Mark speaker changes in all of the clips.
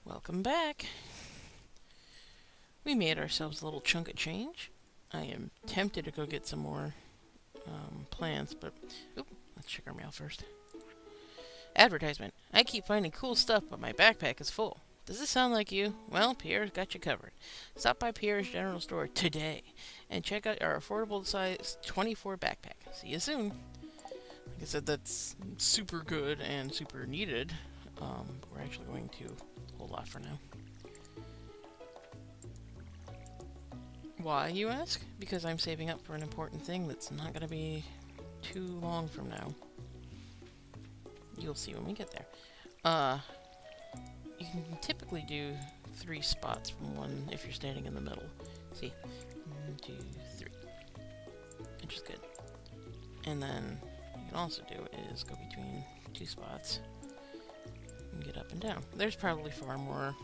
Speaker 1: Welcome back. We made ourselves a little chunk of change. I am tempted to go get some more plants, but let's check our mail first. Advertisement. I keep finding cool stuff, but my backpack is full. Does this sound like you? Well, Pierre's got you covered. Stop by Pierre's General Store today and check out our affordable size 24 backpack. See you soon. Like I said, that's super good and super needed. We're actually going to hold off for now. Why, you ask? Because I'm saving up for an important thing that's not going to be too long from now. You'll see when we get there. You can typically do 3 spots from one if you're standing in the middle. See? 1, 2, 3. Which is good. And then you can also do is go between 2 spots and get up and down. There's probably far more,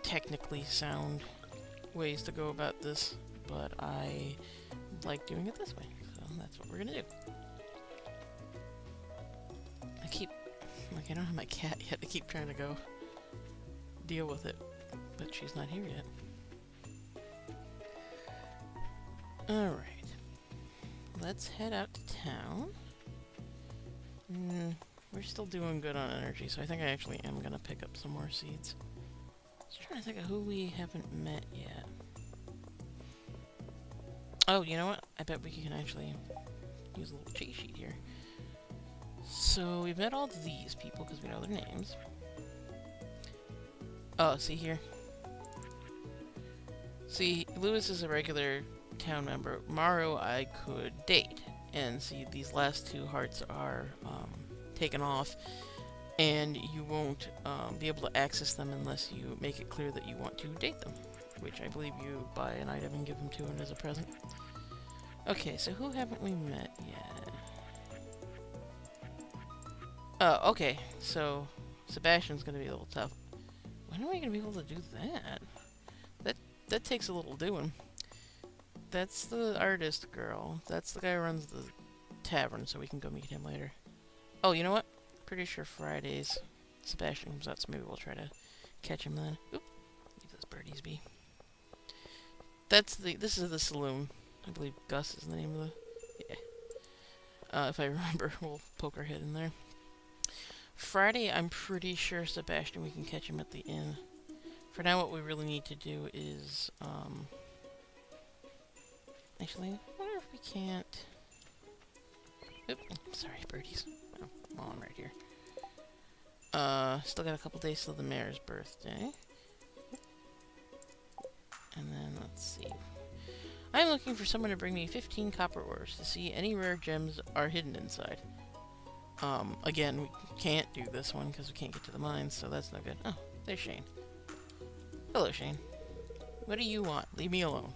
Speaker 1: technically sound ways to go about this, but I like doing it this way, so that's what we're gonna do. I don't have my cat yet. I keep trying to go deal with it, but she's not here yet. Alright. Let's head out to town. We're still doing good on energy, so I think I actually am gonna pick up some more seeds. Just trying to think of who we haven't met yet. Oh, you know what? I bet we can actually use a little cheat sheet here. So, we've met all these people because we know their names. Oh, see here? See, Lewis is a regular town member. Maru I could date. And see, these last 2 hearts are taken off. And you won't be able to access them unless you make it clear that you want to date them. Which I believe you buy an item and give them to him as a present. Okay, so who haven't we met yet? Oh, okay. So, Sebastian's gonna be a little tough. When are we gonna be able to do that? That takes a little doing. That's the artist girl. That's the guy who runs the tavern, so we can go meet him later. Oh, you know what? Pretty sure Fridays Sebastian comes out, so maybe we'll try to catch him then. Oop. Leave those birdies be. This is the saloon. I believe Gus is the name of the... Yeah. If I remember, we'll poke our head in there. Friday, I'm pretty sure Sebastian, we can catch him at the inn. For now, what we really need to do is, actually, I wonder if we can't... Oop, sorry, birdies. Oh, well, I'm right here. Still got a couple days till the mayor's birthday. And then, let's see. I'm looking for someone to bring me 15 copper ores to see any rare gems are hidden inside. Again, we can't do this one because we can't get to the mines, so that's no good. Oh, there's Shane. Hello, Shane. What do you want? Leave me alone.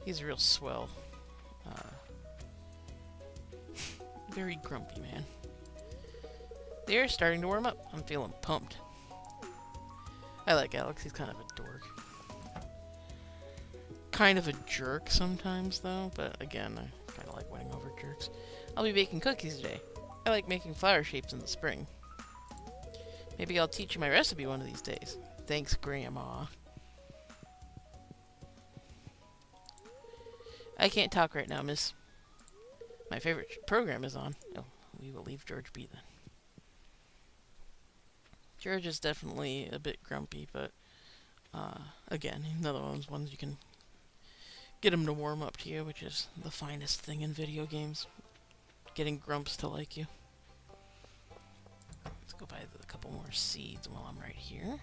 Speaker 1: He's a real swell. Very grumpy man. The air's starting to warm up. I'm feeling pumped. I like Alex. He's kind of a dork. Kind of a jerk sometimes, though, but again, I kind of like winning over jerks. I'll be baking cookies today. I like making flower shapes in the spring. Maybe I'll teach you my recipe one of these days. Thanks, Grandma. I can't talk right now, miss. My favorite program is on. Oh, we will leave George be then. George is definitely a bit grumpy, but again, another one of those ones you can get him to warm up to you, which is the finest thing in video games. Getting grumps to like you. Let's go buy a couple more seeds while I'm right here.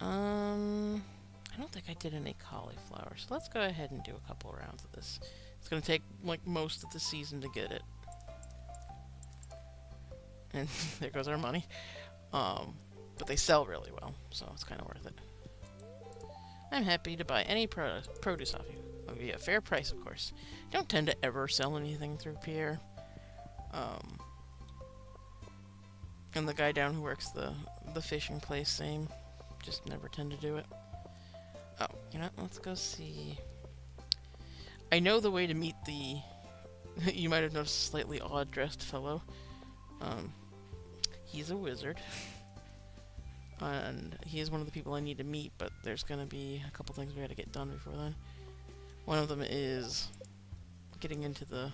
Speaker 1: I don't think I did any cauliflower, so let's go ahead and do a couple rounds of this. It's gonna take, like, most of the season to get it. And there goes our money. But they sell really well, so it's kind of worth it. I'm happy to buy any produce off you. It'll be a fair price, of course. Don't tend to ever sell anything through Pierre. And the guy down who works the fishing place, same. just never tend to do it. Oh, you know, let's go see. I know the way to meet the... you might have noticed a slightly odd-dressed fellow. He's a wizard. And he is one of the people I need to meet, but there's gonna be a couple things we gotta get done before then. One of them is getting into the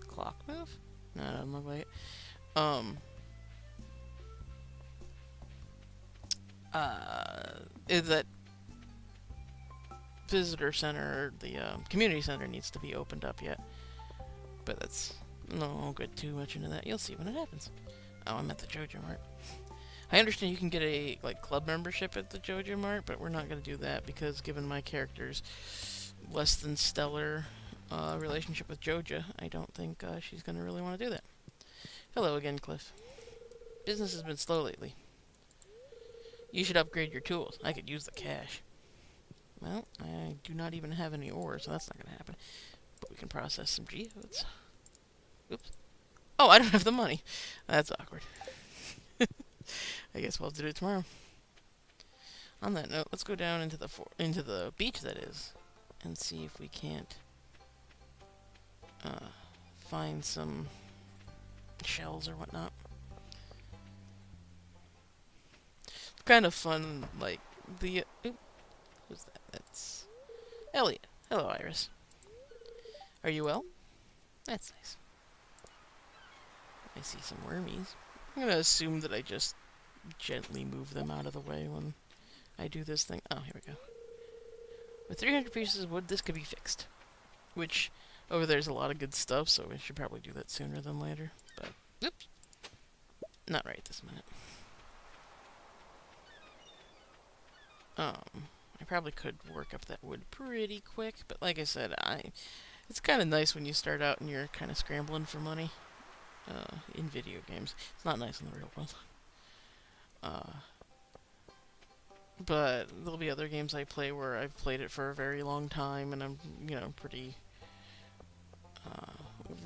Speaker 1: clock move? No, it doesn't look like it. Is that visitor center, the community center needs to be opened up yet. But that's... no, I won't get too much into that. You'll see when it happens. Oh, I'm at the JoJo Mart. I understand you can get a club membership at the JoJo Mart, but we're not going to do that because given my character's less than stellar relationship with Joja, I don't think she's going to really want to do that. Hello again, Cliff. Business has been slow lately. You should upgrade your tools. I could use the cash. Well, I do not even have any ore, so that's not going to happen. But we can process some geodes. Oops. Oh, I don't have the money. That's awkward. I guess we'll have to do it tomorrow. On that note, let's go down into the beach, that is, and see if we can't find some shells or whatnot. It's kind of fun, like the who's that? That's Elliot. Hello, Iris. Are you well? That's nice. I see some wormies. I'm gonna assume that I just gently move them out of the way when I do this thing. Oh, here we go. With 300 pieces of wood, this could be fixed. Which, over there's a lot of good stuff, so we should probably do that sooner than later. But, oops. Not right this minute. I probably could work up that wood pretty quick, but like I said, it's kind of nice when you start out and you're kind of scrambling for money. In video games. It's not nice in the real world. But there'll be other games I play where I've played it for a very long time and I'm, pretty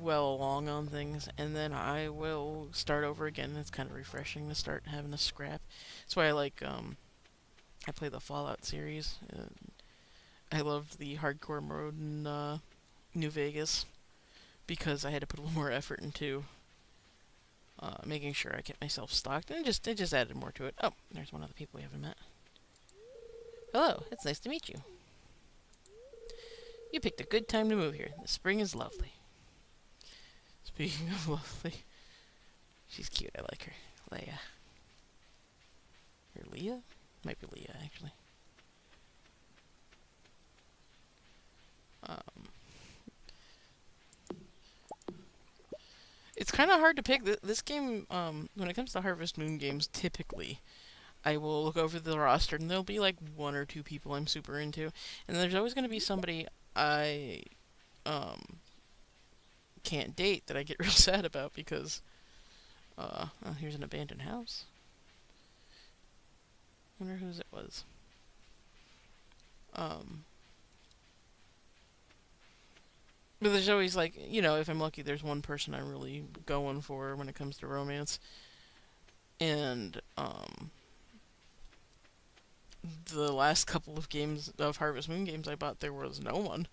Speaker 1: well along on things, and then I will start over again. It's kind of refreshing to start having a scrap. That's why I play the Fallout series. I loved the hardcore mode in New Vegas because I had to put a little more effort into making sure I kept myself stocked, and it just added more to it. Oh, there's one of the people we haven't met. Hello, it's nice to meet you. You picked a good time to move here. The spring is lovely. Speaking of lovely, she's cute. I like her. Leia. Or Leah? Might be Leah, actually. It's kind of hard to pick. This game, when it comes to Harvest Moon games, typically, I will look over the roster, and there'll be like one or two people I'm super into, and there's always going to be somebody I can't date that I get real sad about because, oh, here's an abandoned house. Wonder whose it was. But there's always, like, if I'm lucky, there's one person I'm really going for when it comes to romance. And, the last couple of games of Harvest Moon games I bought, there was no one.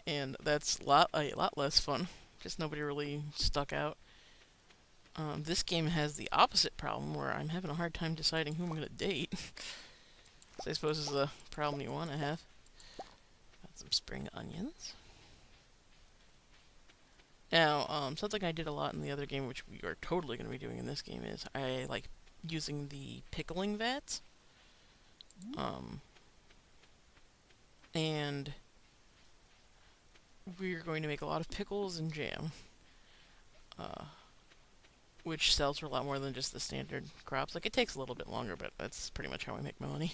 Speaker 1: And that's a lot less fun. Just nobody really stuck out. This game has the opposite problem, where I'm having a hard time deciding who I'm going to date. So I suppose is the problem you want to have. Got some spring onions. Now, something I did a lot in the other game, which we are totally going to be doing in this game, is I like using the pickling vats. And we're going to make a lot of pickles and jam. Which sells for a lot more than just the standard crops. Like, it takes a little bit longer, but that's pretty much how I make my money.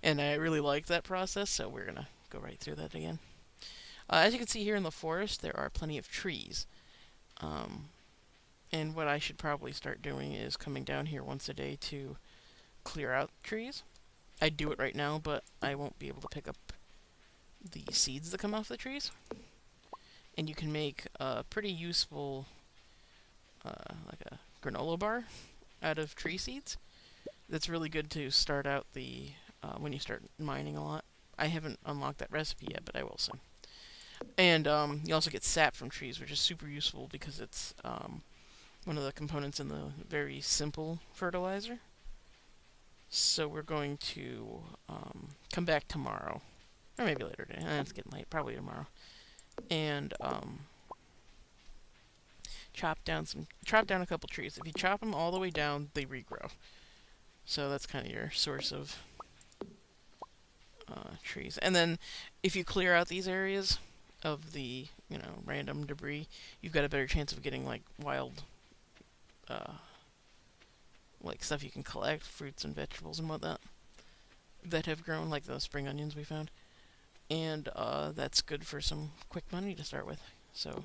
Speaker 1: And I really like that process, so we're going to go right through that again. As you can see here in the forest, there are plenty of trees. And what I should probably start doing is coming down here once a day to clear out trees. I do it right now, but I won't be able to pick up the seeds that come off the trees. And you can make a pretty useful, like a granola bar out of tree seeds. That's really good to start out the when you start mining a lot. I haven't unlocked that recipe yet, but I will soon. And you also get sap from trees, which is super useful because it's one of the components in the very simple fertilizer. So we're going to come back tomorrow, or maybe later today. It's getting late, probably tomorrow, and chop down a couple trees. If you chop them all the way down, they regrow. So that's kind of your source of trees. And then if you clear out these areas of the random debris, you've got a better chance of getting like wild like stuff you can collect, fruits and vegetables and whatnot that have grown, like those spring onions we found. And that's good for some quick money to start with. So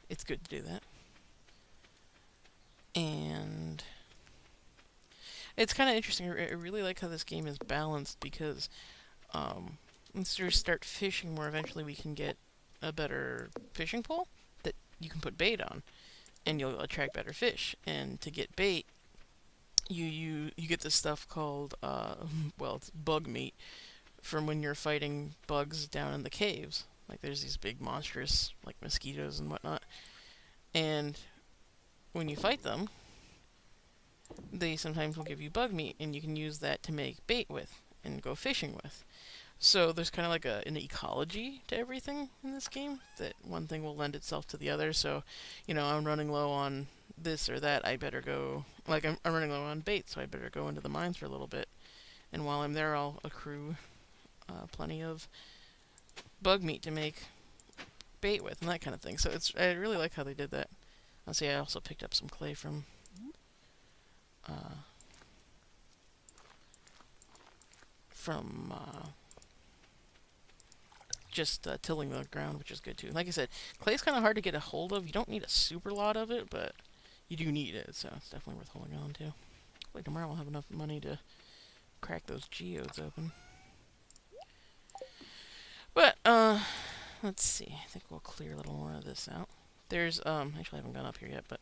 Speaker 1: it's good to do that. And it's kind of interesting. I really like how this game is balanced because once we start fishing more, eventually we can get a better fishing pole that you can put bait on, and you'll attract better fish. And to get bait, you get this stuff called well, it's bug meat from when you're fighting bugs down in the caves. Like there's these big monstrous like mosquitoes and whatnot, and when you fight them, they sometimes will give you bug meat, and you can use that to make bait with and go fishing with. So there's kind of like an ecology to everything in this game, that one thing will lend itself to the other. So, I'm running low on this or that, I better go, like I'm running low on bait, so I better go into the mines for a little bit. And while I'm there, I'll accrue plenty of bug meat to make bait with and that kind of thing. So I really like how they did that. I'll see, I also picked up some clay from just tilling the ground, which is good too. Like I said, clay's kind of hard to get a hold of. You don't need a super lot of it, but you do need it, so it's definitely worth holding on to. Hopefully tomorrow we'll have enough money to crack those geodes open. But, let's see. I think we'll clear a little more of this out. There's, actually I haven't gone up here yet, but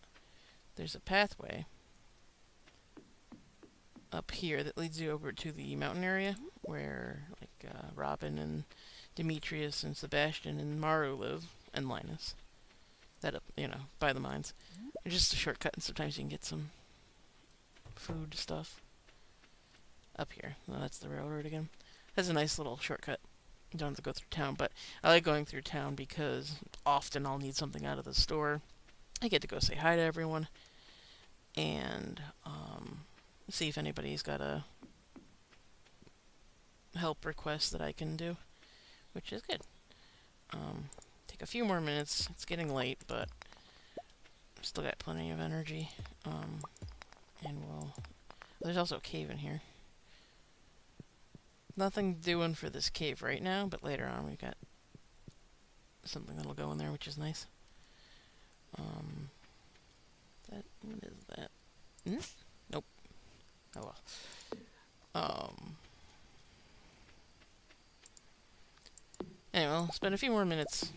Speaker 1: there's a pathway up here that leads you over to the mountain area where, like, Robin and Demetrius and Sebastian and Maru live, and Linus. That up, by the mines. It's just a shortcut, and sometimes you can get some food stuff up here. Well, that's the railroad again. That's a nice little shortcut. You don't have to go through town, but I like going through town because often I'll need something out of the store. I get to go say hi to everyone and see if anybody's got a help request that I can do, which is good. Take a few more minutes. It's getting late, but still got plenty of energy. And there's also a cave in here. Nothing doing for this cave right now, but later on we've got something that'll go in there, which is nice. What is that? Nope. Oh well. Anyway, I'll spend a few more minutes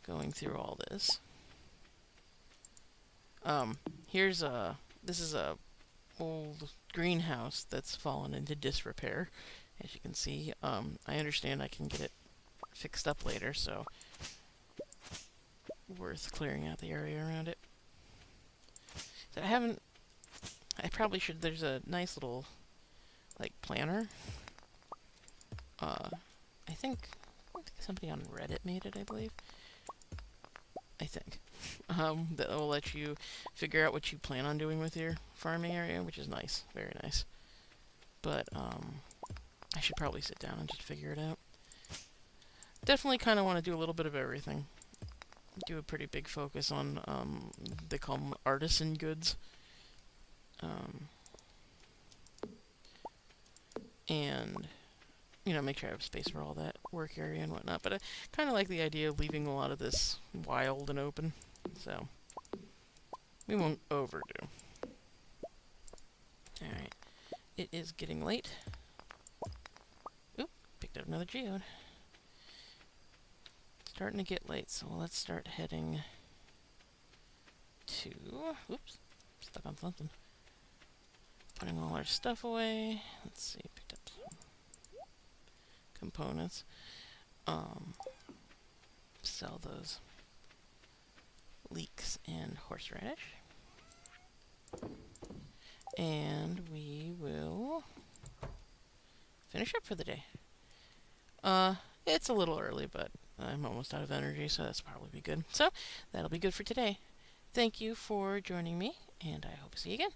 Speaker 1: going through all this. This is a old greenhouse that's fallen into disrepair, as you can see. I understand I can get it fixed up later, so worth clearing out the area around it. So I probably should, there's a nice little, like, planner. I think somebody on Reddit made it, I believe. I think. That will let you figure out what you plan on doing with your farming area, which is nice. Very nice. But, I should probably sit down and just figure it out. Definitely kind of want to do a little bit of everything. Do a pretty big focus on, they call them artisan goods. And, make sure I have space for all that work area and whatnot. But I kind of like the idea of leaving a lot of this wild and open. So, we won't overdo. Alright. It is getting late. Oop, picked up another geode. Starting to get late, so let's start heading to... Oops. stuck on something. Putting all our stuff away. Let's see, picked up some components. Sell those leeks and horseradish. And we will finish up for the day. It's a little early, but I'm almost out of energy, so that's probably be good. So, that'll be good for today. Thank you for joining me, and I hope to see you again.